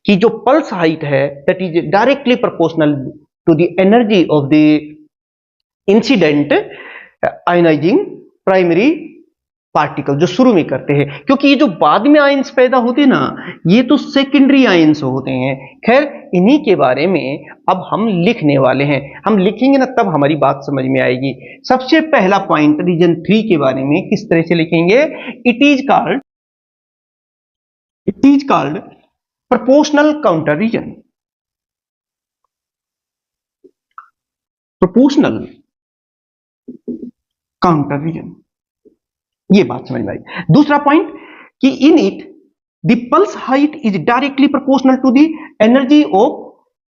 कि जो पल्स हाइट है that is directly proportional to the energy of the incident ionising primary particle जो शुरू में करते हैं, क्योंकि ये जो बाद में आयंस पैदा होते हैं ना ये तो सेकेंडरी आयंस होते हैं। खैर इन्हीं के बारे में अब हम लिखने वाले हैं, हम लिखेंगे ना तब हमारी बात समझ में आएगी। सबसे पहला पॉइंट रीजन 3 के बारे में किस तरह से लिखेंगे, it is called proportional counter region. Proportional counter region, ये बात समझ में आई। दूसरा पॉइंट कि in it the pulse height is directly proportional to the energy of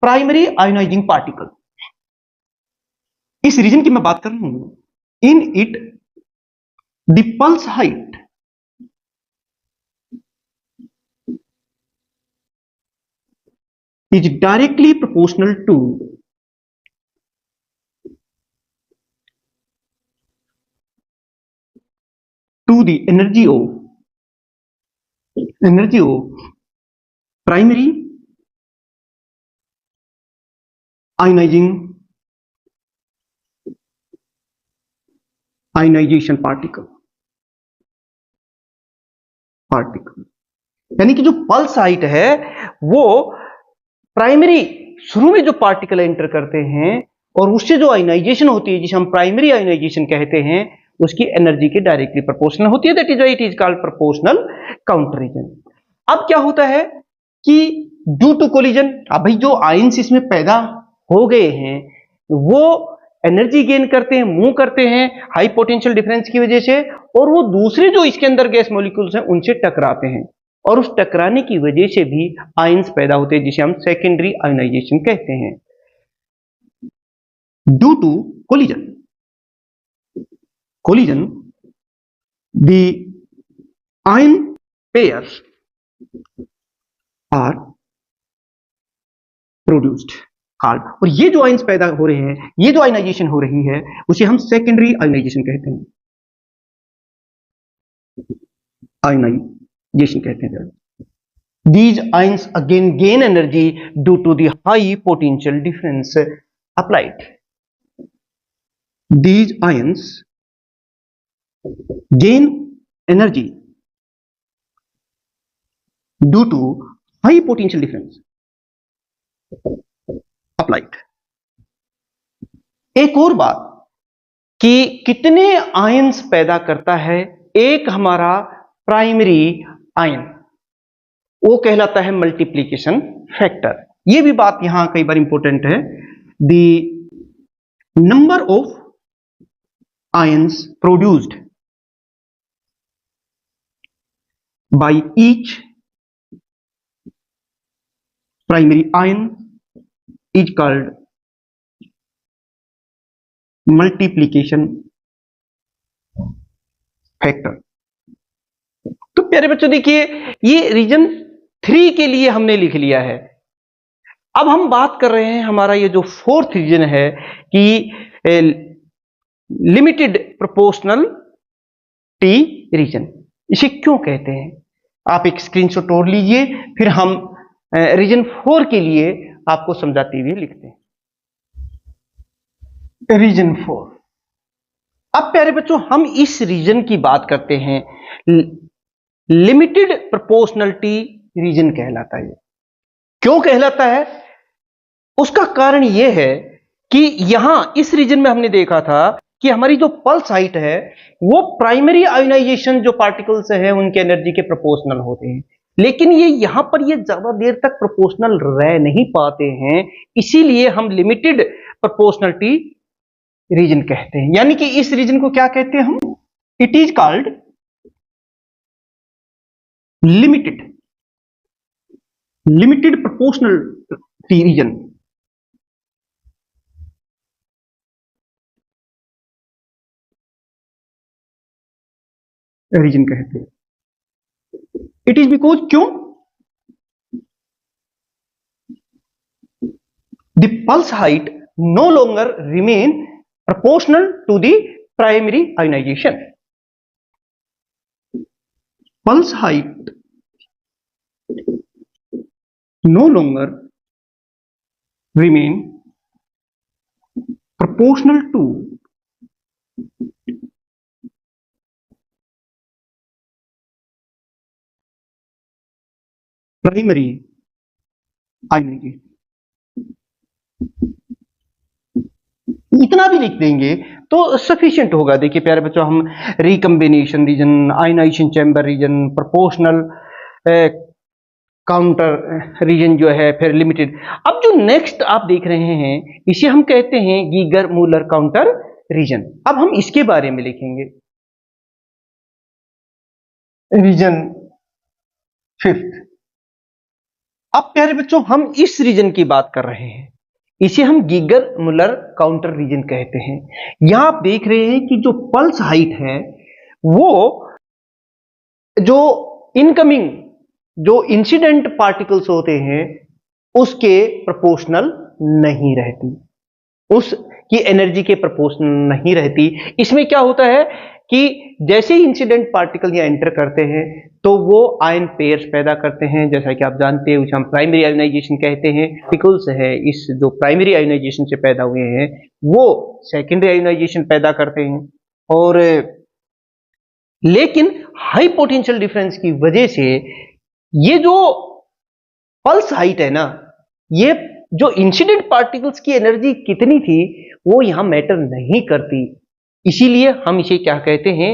primary ionising particle. इस रीजन की मैं बात कर रहा हूं। In it the pulse height is directly proportional to the energy of primary ionization particle यानी कि जो पल्स हाइट है वो प्राइमरी शुरू में जो पार्टिकल एंटर करते हैं और उससे जो आयनाइजेशन होती है जिसे हम प्राइमरी आयनाइजेशन कहते हैं उसकी एनर्जी के डायरेक्टली प्रोपोर्शनल होती है। That is why it is called proportional counter region. अब क्या होता है कि ड्यू टू कोलिजन, अब भाई जो आयंस इसमें पैदा हो गए हैं वो एनर्जी गेन करते हैं, मूव करते हैं हाई पोटेंशियल डिफरेंस की वजह से, और वो दूसरे जो इसके अंदर गैस मॉलिक्यूल्स हैं उनसे टकराते हैं और उस टकराने की वजह से भी आयंस पैदा होते हैं जिसे हम सेकेंडरी आयोनाइजेशन कहते हैं। Due to collision the ion pairs are produced called, और ये जो आयंस पैदा हो रहे हैं, ये जो आयनाइजेशन हो रही है उसे हम सेकेंडरी आयनाइजेशन कहते हैं। These ions again gain energy due to the high potential difference applied. These ions gain energy due to high potential difference applied. एक और बात कि कितने आयंस पैदा करता है एक हमारा प्राइमरी आयन, वो कहलाता है मल्टीप्लिकेशन फैक्टर। ये भी बात यहां कई बार इंपॉर्टेंट है। The number of ions produced by each primary ion is called multiplication factor। तो प्यारे बच्चों देखिए ये रीजन 3 के लिए हमने लिख लिया है। अब हम बात कर रहे हैं हमारा ये जो फोर्थ रीजन है कि लिमिटेड प्रोपोर्शनल टी रीजन, इसे क्यों कहते हैं आप एक स्क्रीनशॉट और लीजिए, फिर हम रीजन 4 के लिए आपको समझाते हुए लिखते हैं। रीजन 4। अब प्यारे बच्चों हम इस रीजन की बात करते हैं, लिमिटेड प्रोपोर्शनलिटी रीजन कहलाता है। क्यों कहलाता है, उसका कारण यह है कि यहां इस रीजन में हमने देखा था कि हमारी जो पल्स हाइट है वो प्राइमरी आयोनाइजेशन जो पार्टिकल्स हैं उनके एनर्जी के प्रोपोर्शनल होते हैं, लेकिन ये यहां पर ये ज्यादा देर तक प्रोपोर्शनल रह नहीं पाते हैं, इसीलिए हम लिमिटेड प्रोपोर्शनलिटी रीजन कहते हैं। यानी कि इस रीजन को क्या कहते हैं हम, it is called limited proportional region, कहते हैं। इट इज बिकॉज क्यों? The pulse height no longer remain proportional to the primary ionization. Pulse height no longer remain proportional to primary ionization. इतना भी लिख देंगे तो सफिशिएंट होगा। देखिए प्यारे बच्चों, हम recombination region, ionisation chamber region, proportional counter region जो है, फिर लिमिटेड। अब जो नेक्स्ट आप देख रहे हैं इसे हम कहते हैं गीगर मूलर काउंटर रीजन। अब हम इसके बारे में लिखेंगे। Region fifth. अब प्यारे बच्चों हम इस रीजन की बात कर रहे हैं, इसे हम गीगर मुलर काउंटर रीजन कहते हैं। यहां आप देख रहे हैं कि जो पल्स हाइट है वो जो इनकमिंग जो इंसिडेंट पार्टिकल्स होते हैं उसके प्रोपोर्शनल नहीं रहती, उसकी एनर्जी के प्रोपोर्शनल नहीं रहती। इसमें क्या होता है कि जैसे ही इंसिडेंट पार्टिकल यहाँ एंटर करते हैं तो वो आयन पेयर्स पैदा करते हैं, जैसा कि आप जानते हैं उसे हम प्राइमरी आयोनाइजेशन कहते हैं। पार्टिकल्स है इस जो प्राइमरी आयोनाइजेशन से पैदा हुए हैं वो सेकेंडरी आयोनाइजेशन पैदा करते हैं। और लेकिन हाई पोटेंशियल डिफरेंस की वजह से ये जो पल्स हाइट है ना, ये जो इंसिडेंट पार्टिकल्स की एनर्जी कितनी थी वो यहां मैटर नहीं करती। इसीलिए हम इसे क्या कहते हैं,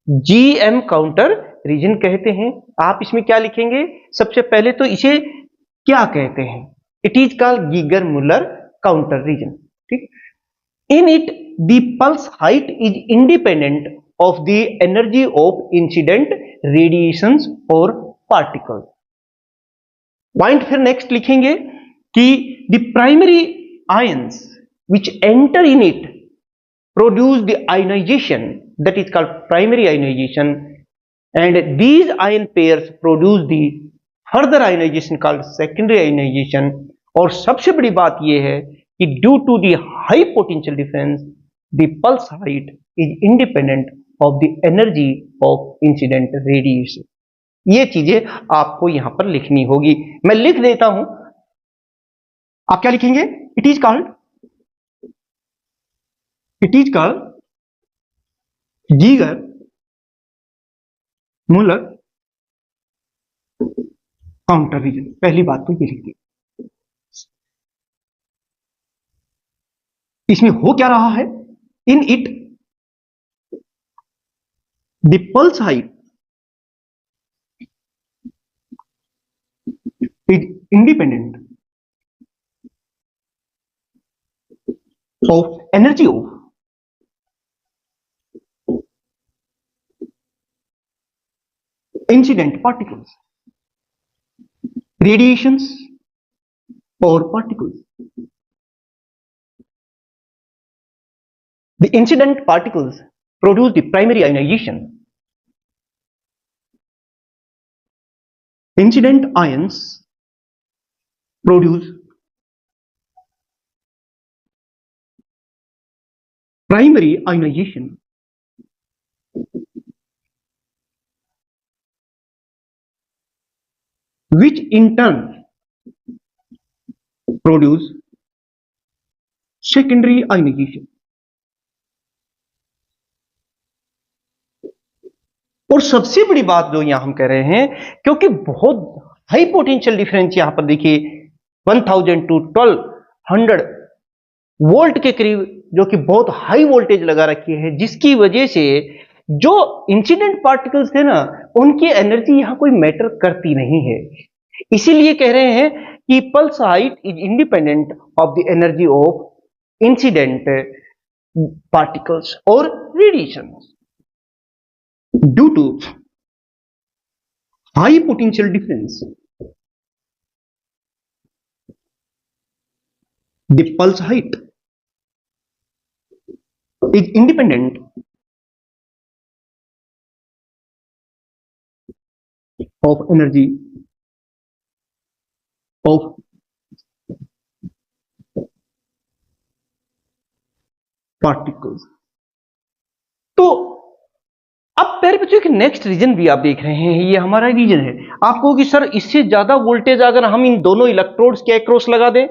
जीएम काउंटर रीजन कहते हैं। आप इसमें क्या लिखेंगे, सबसे पहले तो इसे क्या कहते हैं, it is called Geiger Muller counter region. ठीक, in it the pulse height is independent of the energy of incident radiations और पार्टिकल। पॉइंट फिर नेक्स्ट लिखेंगे कि the primary ions which enter in it produce the ionization, that is called primary ionization, and these ion pairs produce the further ionization called secondary ionization। और सबसे बड़ी बात यह है कि due to the high potential difference the pulse height is independent of the energy of incident radiation। ये चीजें आपको यहां पर लिखनी होगी, मैं लिख देता हूं। आप क्या लिखेंगे, it is called Geiger Muller counter region. पहली बात तो ये लिख दी। इसमें हो क्या रहा है, इन it the pulse height is independent of energy of incident particles, radiations or particles। The incident particles produce the primary ionization। Incident ions produce primary ionization, which in turn produce secondary ionization। और सबसे बड़ी बात जो यहां हम कह रहे हैं, क्योंकि बहुत हाई पोटेंशियल डिफरेंस यहां पर देखिए 1000 to 1200 वोल्ट के करीब, जो कि बहुत हाई वोल्टेज लगा रखी है, जिसकी वजह से जो इंसिडेंट पार्टिकल्स थे ना उनकी एनर्जी यहां कोई मैटर करती नहीं है। इसीलिए कह रहे हैं कि pulse height is independent of the energy of incident particles और radiation. Due to high potential difference, the pulse height is independent of energy of particles। तो अब प्यारे बच्चों एक नेक्स्ट रीजन भी आप देख रहे हैं, ये हमारा रीजन है। आप कहोगे सर इससे ज्यादा वोल्टेज अगर हम इन दोनों इलेक्ट्रोड्स के अक्रॉस लगा दें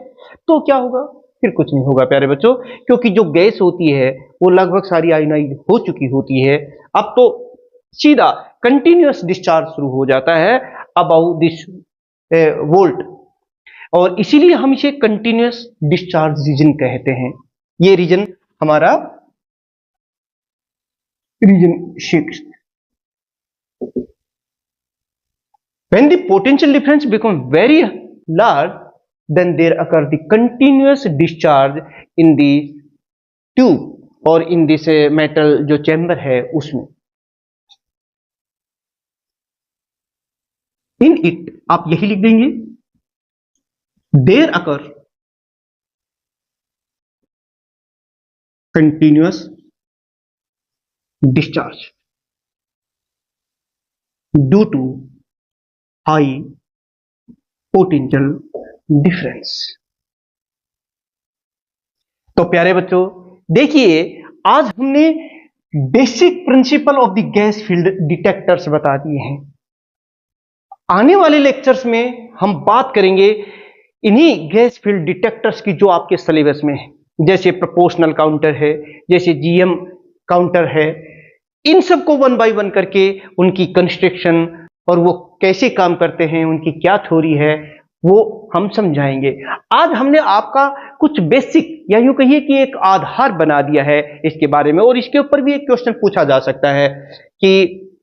तो क्या होगा? फिर कुछ नहीं होगा प्यारे बच्चों, क्योंकि जो गैस होती है वो लगभग सारी आयोनाइज हो चुकी होती है। अब तो सीधा कंटिन्यूअस डिस्चार्ज शुरू हो जाता है अबाउट दिस वोल्ट, और इसीलिए हम इसे कंटिन्यूअस डिस्चार्ज रीजन कहते हैं। ये रीजन हमारा reason 6। When the potential difference becomes very large, then there occurs the continuous discharge in the tube और in this metal जो चैम्बर है उसमें। In it आप यही लिख देंगे, there occur continuous discharge due to high potential difference। तो प्यारे बच्चों देखिए, आज हमने basic principle of the gas field detectors बता दिए हैं। आने वाले लेक्चर्स में हम बात करेंगे इन्हीं गैस फील्ड डिटेक्टर्स की जो आपके सिलेबस में है, जैसे प्रोपोर्शनल काउंटर है, जैसे जीएम काउंटर है। इन सबको वन बाय वन करके उनकी कंस्ट्रक्शन और वो कैसे काम करते हैं, उनकी क्या थ्योरी है, वो हम समझाएंगे। आज हमने आपका कुछ बेसिक या यूं कहिए कि एक आधार बना दिया है इसके बारे में, और इसके ऊपर भी एक क्वेश्चन पूछा जा सकता है कि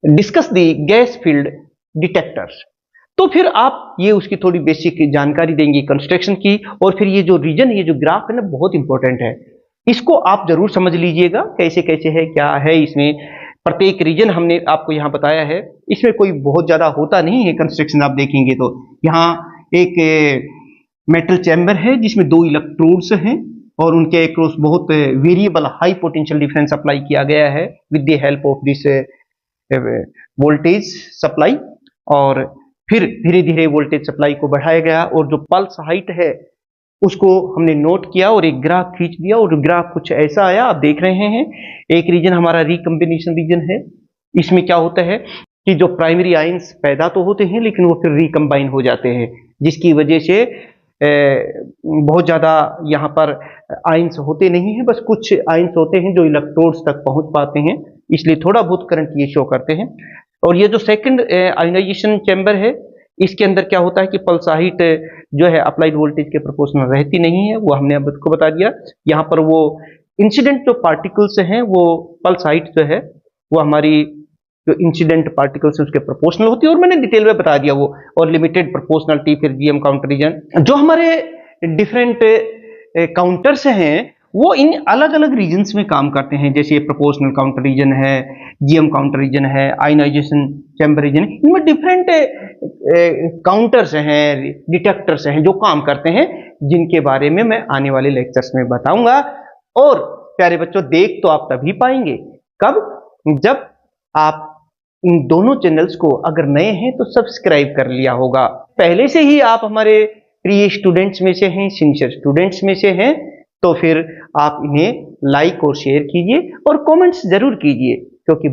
discuss the gas field detectors. तो फिर आप ये उसकी थोड़ी बेसिक जानकारी देंगे कंस्ट्रक्शन की, और फिर ये जो रीजन, ये जो ग्राफ है ना, बहुत इंपॉर्टेंट है, इसको आप जरूर समझ लीजिएगा कैसे कैसे है, क्या है इसमें। प्रत्येक रीजन हमने आपको यहाँ बताया है, इसमें कोई बहुत ज्यादा होता नहीं है कंस्ट्रक्शन। आप देखेंगे तो यहाँ एक मेटल चैम्बर है जिसमें 2 इलेक्ट्रोड्स हैं और उनके अक्रॉस बहुत variable high potential difference apply किया गया है with the help of this voltage supply, और फिर धीरे धीरे वोल्टेज सप्लाई को बढ़ाया गया, और जो पल्स हाइट है उसको हमने नोट किया और एक ग्राफ खींच दिया, और ग्राफ कुछ ऐसा आया, आप देख रहे हैं। एक रीजन हमारा रिकम्बिनेशन रीजन है। इसमें क्या होता है कि जो प्राइमरी आयंस पैदा तो होते हैं लेकिन वो फिर रिकम्बाइन हो जाते हैं, जिसकी वजह से बहुत ज्यादा यहाँ पर आयंस होते नहीं हैं, बस कुछ आयंस होते हैं जो इलेक्ट्रोड्स तक पहुंच पाते हैं, इसलिए थोड़ा बहुत करंट ये शो करते हैं। और ये जो सेकंड आयोनाइजेशन चैम्बर है, इसके अंदर क्या होता है कि पल्स हाइट जो है अप्लाइड वोल्टेज के प्रोपोर्शनल रहती नहीं है, वो हमने अब आपको बता दिया। यहाँ पर वो इंसिडेंट जो पार्टिकल्स हैं, वो पल्स हाइट जो है वो हमारी जो इंसिडेंट पार्टिकल्स है उसके प्रोपोर्शनल होती है, और मैंने डिटेल में बता दिया वो। और लिमिटेड प्रोपोर्शनलिटी, फिर जीएम काउंटर रीजन, जो हमारे डिफरेंट काउंटर्स हैं वो इन अलग अलग रीजन्स में काम करते हैं, जैसे प्रोपोर्शनल काउंटर रीजन है, जीएम काउंटर रीजन है, आयोनाइजेशन चैम्बर रीजन है। इनमें डिफरेंट काउंटर्स हैं, डिटेक्टर्स हैं जो काम करते हैं, जिनके बारे में मैं आने वाले लेक्चर्स में बताऊंगा। और प्यारे बच्चों देख तो आप तभी पाएंगे, कब? जब आप इन दोनों चैनल्स को अगर नए हैं तो सब्सक्राइब कर लिया होगा। पहले से ही आप हमारे प्रिय स्टूडेंट्स में से हैं, सिंसियर स्टूडेंट्स में से हैं, तो फिर आप इन्हें लाइक और शेयर कीजिए और कमेंट्स जरूर कीजिए, क्योंकि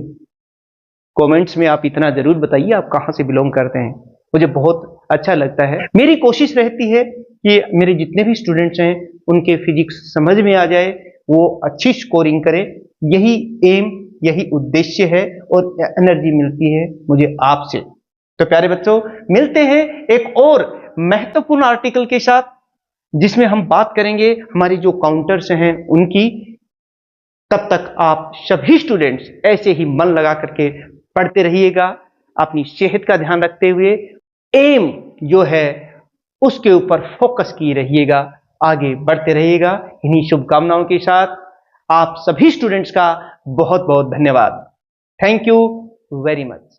कमेंट्स में आप इतना जरूर बताइए आप कहां से बिलोंग करते हैं, मुझे बहुत अच्छा लगता है। मेरी कोशिश रहती है कि मेरे जितने भी स्टूडेंट्स हैं उनके फिजिक्स समझ में आ जाए, वो अच्छी स्कोरिंग करें। यही एम, यही उद्देश्य है, और एनर्जी मिलती है मुझे आपसे। तो प्यारे बच्चों मिलते हैं एक और महत्वपूर्ण आर्टिकल के साथ, जिसमें हम बात करेंगे हमारी जो काउंटर्स हैं उनकी। तब तक आप सभी स्टूडेंट्स ऐसे ही मन लगा करके पढ़ते रहिएगा, अपनी सेहत का ध्यान रखते हुए एम जो है उसके ऊपर फोकस किए रहिएगा, आगे बढ़ते रहिएगा। इन्हीं शुभकामनाओं के साथ आप सभी स्टूडेंट्स का बहुत बहुत धन्यवाद। Thank you very much.